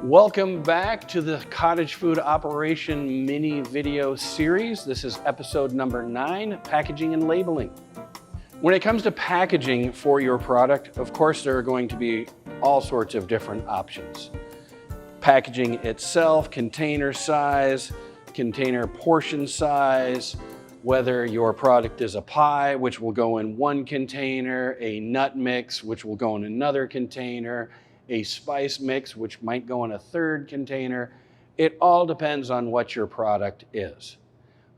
Welcome back to the Cottage Food Operation mini video series. This is episode number 9, packaging and labeling. When it comes to packaging for your product, of course, there are going to be all sorts of different options. Packaging itself, container size, container portion size, whether your product is a pie, which will go in one container, a nut mix, which will go in another container, a spice mix, which might go in a third container. It all depends on what your product is.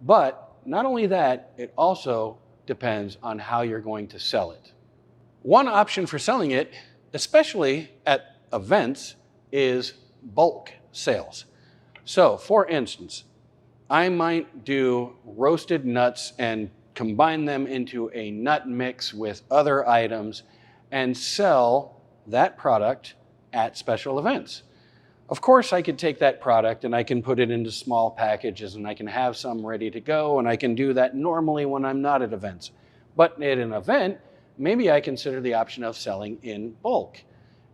But not only that, it also depends on how you're going to sell it. One option for selling it, especially at events, is bulk sales. So for instance, I might do roasted nuts and combine them into a nut mix with other items and sell that product at special events. Of course, I could take that product and I can put it into small packages and I can have some ready to go, and I can do that normally when I'm not at events. But at an event, maybe I consider the option of selling in bulk,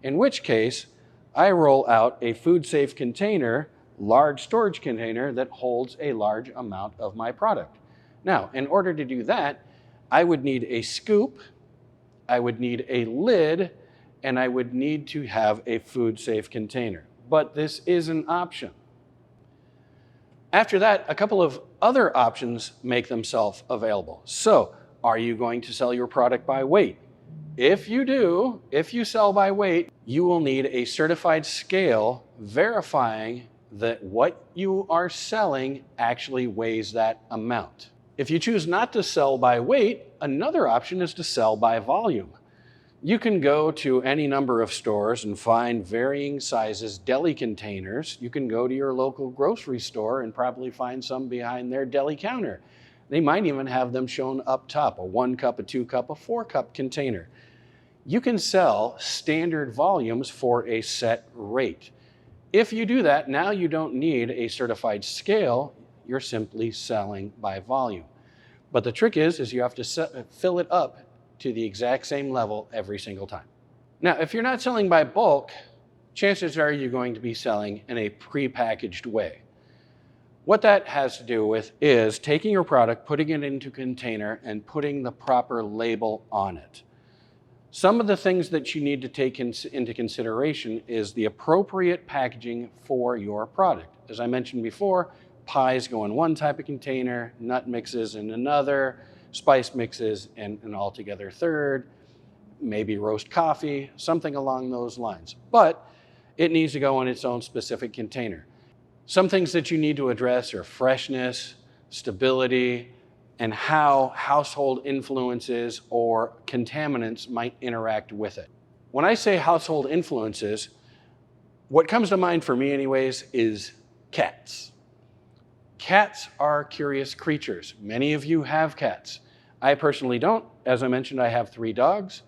in which case I roll out a food-safe container, large storage container that holds a large amount of my product. Now, in order to do that, I would need a scoop, I would need a lid, and I would need to have a food-safe container. But this is an option. After that, a couple of other options make themselves available. So, are you going to sell your product by weight? If you do, if you sell by weight, you will need a certified scale verifying that what you are selling actually weighs that amount. If you choose not to sell by weight, another option is to sell by volume. You can go to any number of stores and find varying sizes deli containers. You can go to your local grocery store and probably find some behind their deli counter. They might even have them shown up top, a 1 cup, a 2 cup, a 4 cup container. You can sell standard volumes for a set rate. If you do that, now you don't need a certified scale, you're simply selling by volume. But the trick is you have to fill it up to the exact same level every single time. Now, if you're not selling by bulk, chances are you're going to be selling in a prepackaged way. What that has to do with is taking your product, putting it into a container, and putting the proper label on it. Some of the things that you need to take into consideration is the appropriate packaging for your product. As I mentioned before, pies go in one type of container, nut mixes in another, spice mixes in an altogether third, maybe roast coffee, something along those lines. But it needs to go in its own specific container. Some things that you need to address are freshness, stability, and how household influences or contaminants might interact with it. When I say household influences, what comes to mind for me anyways is cats. Cats are curious creatures. Many of you have cats. I personally don't. As I mentioned, I have 3 dogs.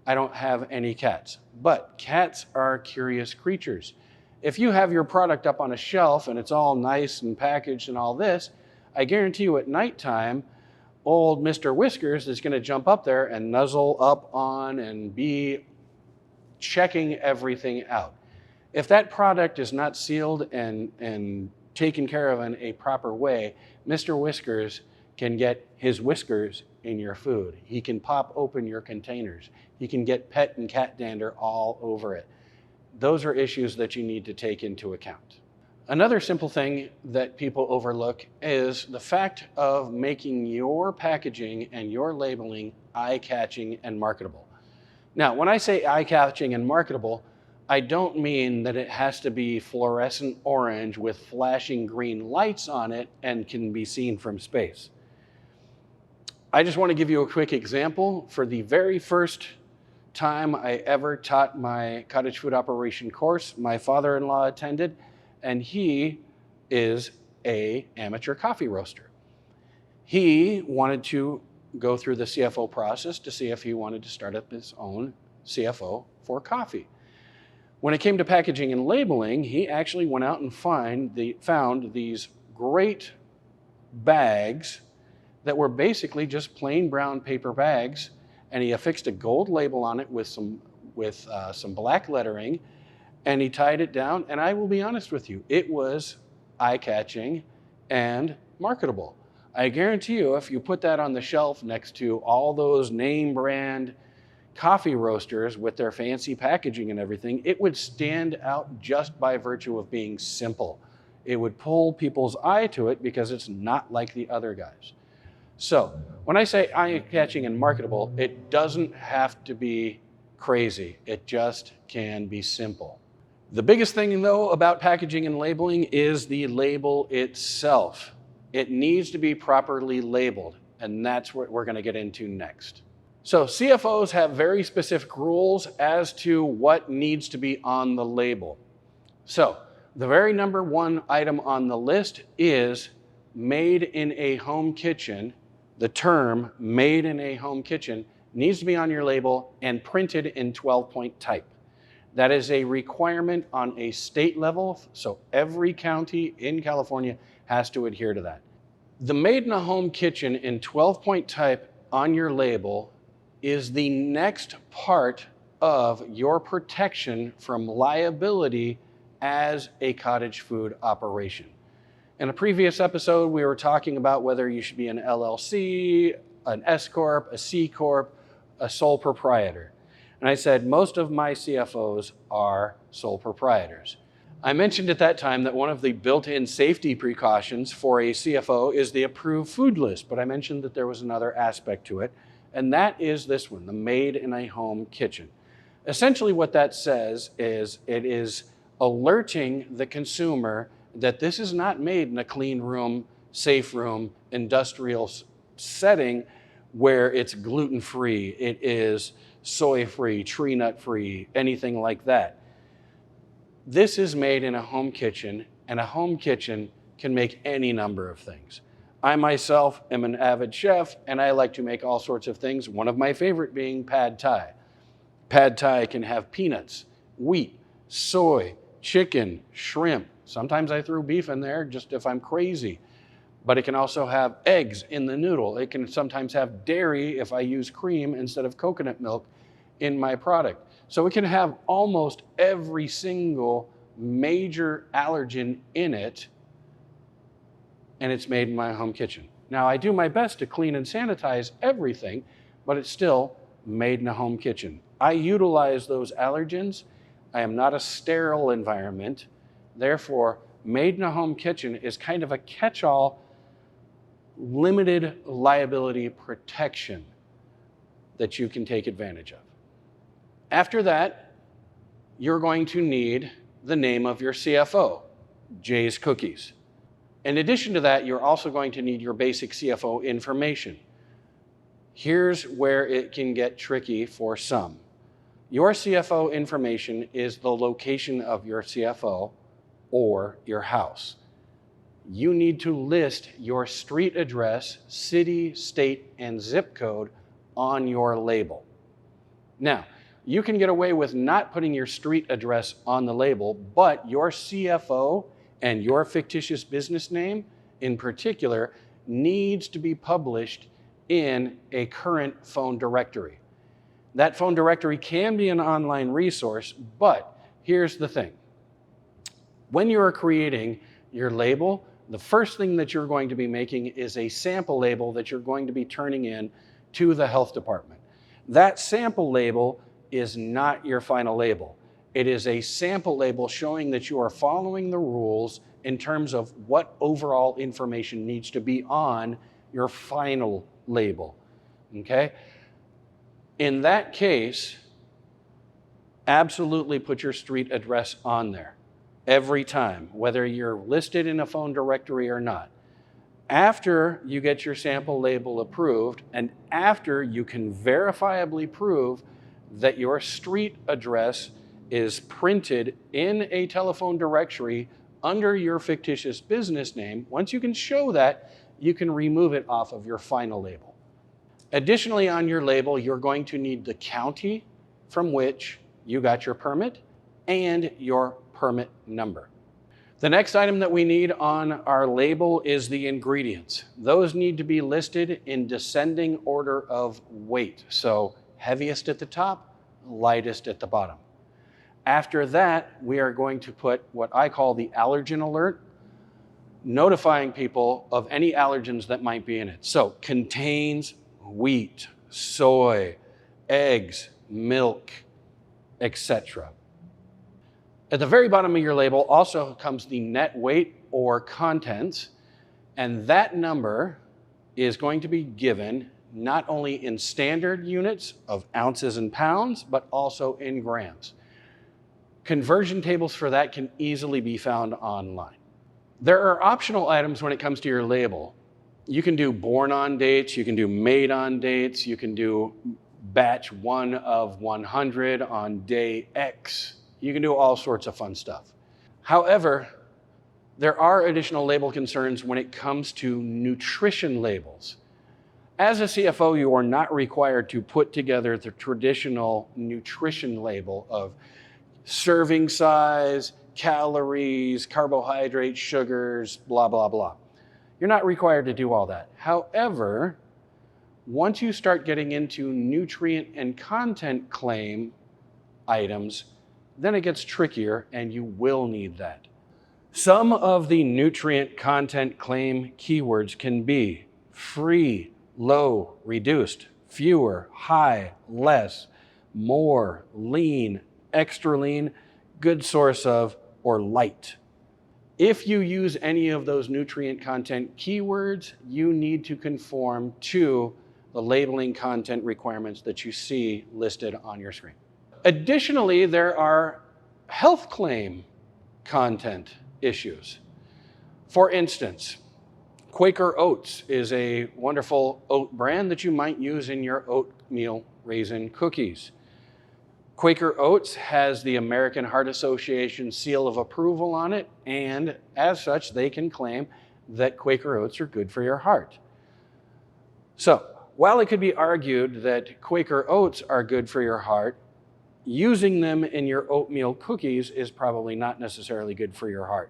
I don't have any cats. But cats are curious creatures. If you have your product up on a shelf and it's all nice and packaged and all this, I guarantee you at nighttime, old Mr. Whiskers is going to jump up there and nuzzle up on and be checking everything out. If that product is not sealed and taken care of in a proper way, Mr. Whiskers can get his whiskers in your food. He can pop open your containers. He can get pet and cat dander all over it. Those are issues that you need to take into account. Another simple thing that people overlook is the fact of making your packaging and your labeling eye-catching and marketable. Now, when I say eye-catching and marketable, I don't mean that it has to be fluorescent orange with flashing green lights on it and can be seen from space. I just want to give you a quick example. For the very first time I ever taught my cottage food operation course, my father-in-law attended, and he is an amateur coffee roaster. He wanted to go through the CFO process to see if he wanted to start up his own CFO for coffee. When it came to packaging and labeling, he actually went out and found these great bags that were basically just plain brown paper bags, and he affixed a gold label on it with some black lettering, And he tied it down, and I will be honest with you, it was eye-catching and marketable. I guarantee you, if you put that on the shelf next to all those name brand coffee roasters with their fancy packaging and everything, it would stand out just by virtue of being simple. It would pull people's eye to it because it's not like the other guys. So when I say eye-catching and marketable, it doesn't have to be crazy. It just can be simple. The biggest thing, though, about packaging and labeling is the label itself. It needs to be properly labeled, and that's what we're going to get into next. So CFOs have very specific rules as to what needs to be on the label. So the very number one item on the list is made in a home kitchen. The term made in a home kitchen needs to be on your label and printed in 12-point type. That is a requirement on a state level, so every county in California has to adhere to that. The made in a home kitchen in 12-point type on your label is the next part of your protection from liability as a cottage food operation. In a previous episode, we were talking about whether you should be an LLC, an S Corp, a C Corp, a sole proprietor. And I said most of my CFOs are sole proprietors. I mentioned at that time that one of the built-in safety precautions for a CFO is the approved food list, but I mentioned that there was another aspect to it, and that is this one, the made in a home kitchen. Essentially what that says is it is alerting the consumer that this is not made in a clean room, safe room, industrial setting where it's gluten-free, it is soy-free, tree nut-free, anything like that. This is made in a home kitchen, and a home kitchen can make any number of things. I myself am an avid chef, and I like to make all sorts of things, one of my favorite being pad thai. Pad thai can have peanuts, wheat, soy, chicken, shrimp. Sometimes I throw beef in there just if I'm crazy. But it can also have eggs in the noodle. It can sometimes have dairy if I use cream instead of coconut milk in my product. So it can have almost every single major allergen in it, and it's made in my home kitchen. Now, I do my best to clean and sanitize everything, but it's still made in a home kitchen. I utilize those allergens. I am not a sterile environment. Therefore, made in a home kitchen is kind of a catch-all limited liability protection that you can take advantage of. After that, you're going to need the name of your CFO, Jay's Cookies. In addition to that, you're also going to need your basic CFO information. Here's where it can get tricky for some. Your CFO information is the location of your CFO or your house. You need to list your street address, city, state, and zip code on your label. Now, you can get away with not putting your street address on the label, but your CFO and your fictitious business name in particular needs to be published in a current phone directory. That phone directory can be an online resource, but here's the thing. When you are creating your label, the first thing that you're going to be making is a sample label that you're going to be turning in to the health department. That sample label is not your final label. It is a sample label showing that you are following the rules in terms of what overall information needs to be on your final label, okay? In that case, absolutely put your street address on there every time, whether you're listed in a phone directory or not. After you get your sample label approved, and after you can verifiably prove that your street address is printed in a telephone directory under your fictitious business name, once you can show that, you can remove it off of your final label. Additionally, on your label, you're going to need the county from which you got your permit and your permit number. The next item that we need on our label is the ingredients. Those need to be listed in descending order of weight. So heaviest at the top, lightest at the bottom. After that, we are going to put what I call the allergen alert, notifying people of any allergens that might be in it. So, contains wheat, soy, eggs, milk, etc. At the very bottom of your label also comes the net weight or contents, and that number is going to be given not only in standard units of ounces and pounds, but also in grams. Conversion tables for that can easily be found online. There are optional items when it comes to your label. You can do born on dates, you can do made on dates, you can do batch 1 of 100 on day X. You can do all sorts of fun stuff. However, there are additional label concerns when it comes to nutrition labels. As a CFO, you are not required to put together the traditional nutrition label of serving size, calories, carbohydrates, sugars, blah, blah, blah. You're not required to do all that. However, once you start getting into nutrient and content claim items, then it gets trickier and you will need that. Some of the nutrient content claim keywords can be free, low, reduced, fewer, high, less, more, lean, extra lean, good source of, or light. If you use any of those nutrient content keywords, you need to conform to the labeling content requirements that you see listed on your screen. Additionally, there are health claim content issues. For instance, Quaker Oats is a wonderful oat brand that you might use in your oatmeal raisin cookies. Quaker Oats has the American Heart Association seal of approval on it, and as such, they can claim that Quaker Oats are good for your heart. So, while it could be argued that Quaker Oats are good for your heart, using them in your oatmeal cookies is probably not necessarily good for your heart.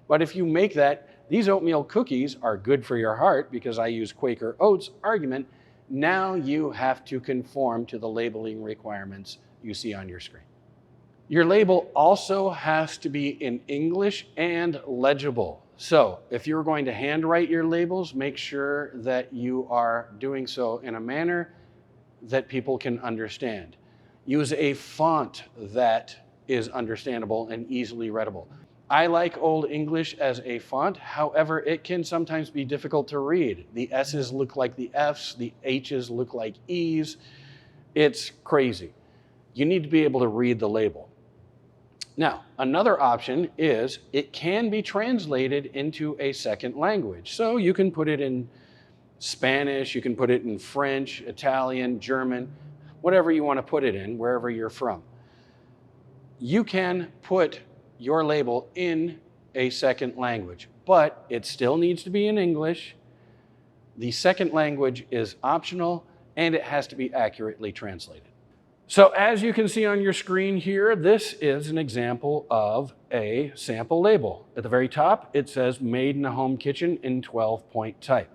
But if you make that, these oatmeal cookies are good for your heart because I use Quaker Oats argument, now you have to conform to the labeling requirements you see on your screen. Your label also has to be in English and legible. So if you're going to handwrite your labels, make sure that you are doing so in a manner that people can understand. Use a font that is understandable and easily readable. I like Old English as a font, however, it can sometimes be difficult to read. The S's look like the F's, the H's look like E's. It's crazy. You need to be able to read the label. Now, another option is it can be translated into a second language. So you can put it in Spanish, you can put it in French, Italian, German, whatever you want to put it in, wherever you're from. You can put your label in a second language, but it still needs to be in English. The second language is optional, and it has to be accurately translated. So as you can see on your screen here, this is an example of a sample label. At the very top, it says made in a home kitchen in 12-point type.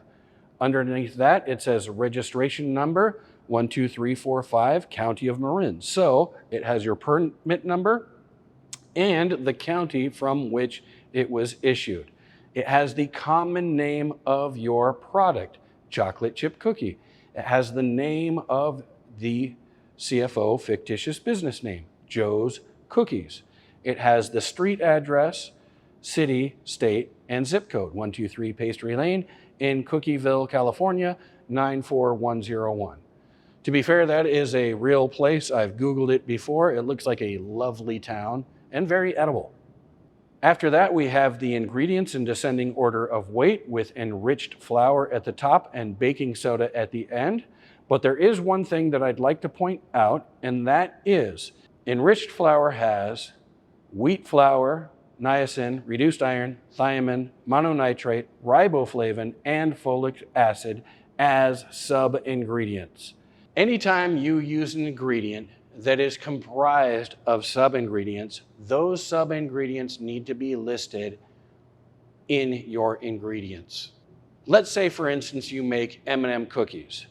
Underneath that, it says registration number 12345, County of Marin. So it has your permit number and the county from which it was issued. It has the common name of your product, chocolate chip cookie. It has the name of the CFO fictitious business name, Joe's Cookies. It has the street address, city, state, and zip code, 123 Pastry Lane in Cookieville, California, 94101. To be fair, that is a real place. I've Googled it before. It looks like a lovely town and very edible. After that, we have the ingredients in descending order of weight with enriched flour at the top and baking soda at the end. But there is one thing that I'd like to point out, and that is enriched flour has wheat flour, niacin, reduced iron, thiamine, mononitrate, riboflavin, and folic acid as sub-ingredients. Anytime you use an ingredient that is comprised of sub-ingredients, those sub-ingredients need to be listed in your ingredients. Let's say, for instance, you make M&M cookies.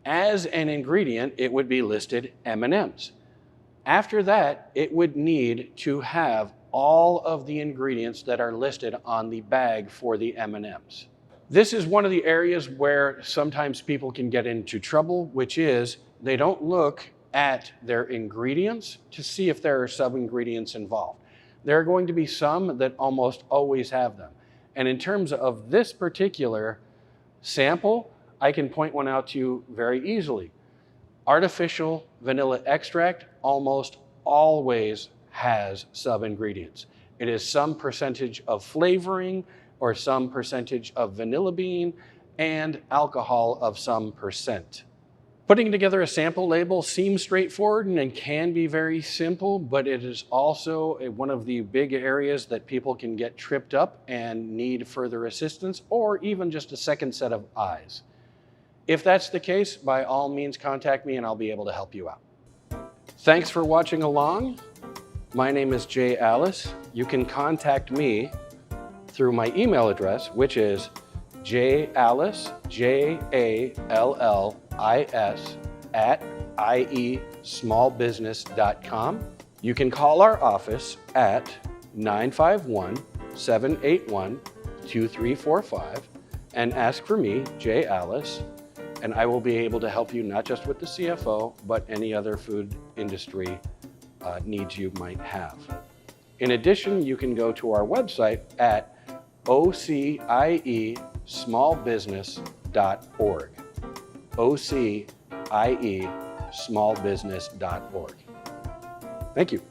As an ingredient, it would be listed M&Ms. After that, it would need to have all of the ingredients that are listed on the bag for the M&Ms. This is one of the areas where sometimes people can get into trouble, which is they don't look at their ingredients to see if there are sub-ingredients involved. There are going to be some that almost always have them. And in terms of this particular sample, I can point one out to you very easily. Artificial vanilla extract almost always has sub-ingredients. It is some percentage of flavoring or some percentage of vanilla bean and alcohol of some percent. Putting together a sample label seems straightforward and can be very simple, but it is also one of the big areas that people can get tripped up and need further assistance or even just a second set of eyes. If that's the case, by all means contact me and I'll be able to help you out. Thanks for watching along. My name is Jay Allis. You can contact me through my email address, which isjallis, JALLIS, @iesmallbusiness.com. You can call our office at 951-781-2345 and ask for me, Jay Allis, and I will be able to help you not just with the CFO, but any other food industry needs you might have. In addition, you can go to our website at OCIESmallbusiness.org. OCIESmallbusiness.org. Thank you.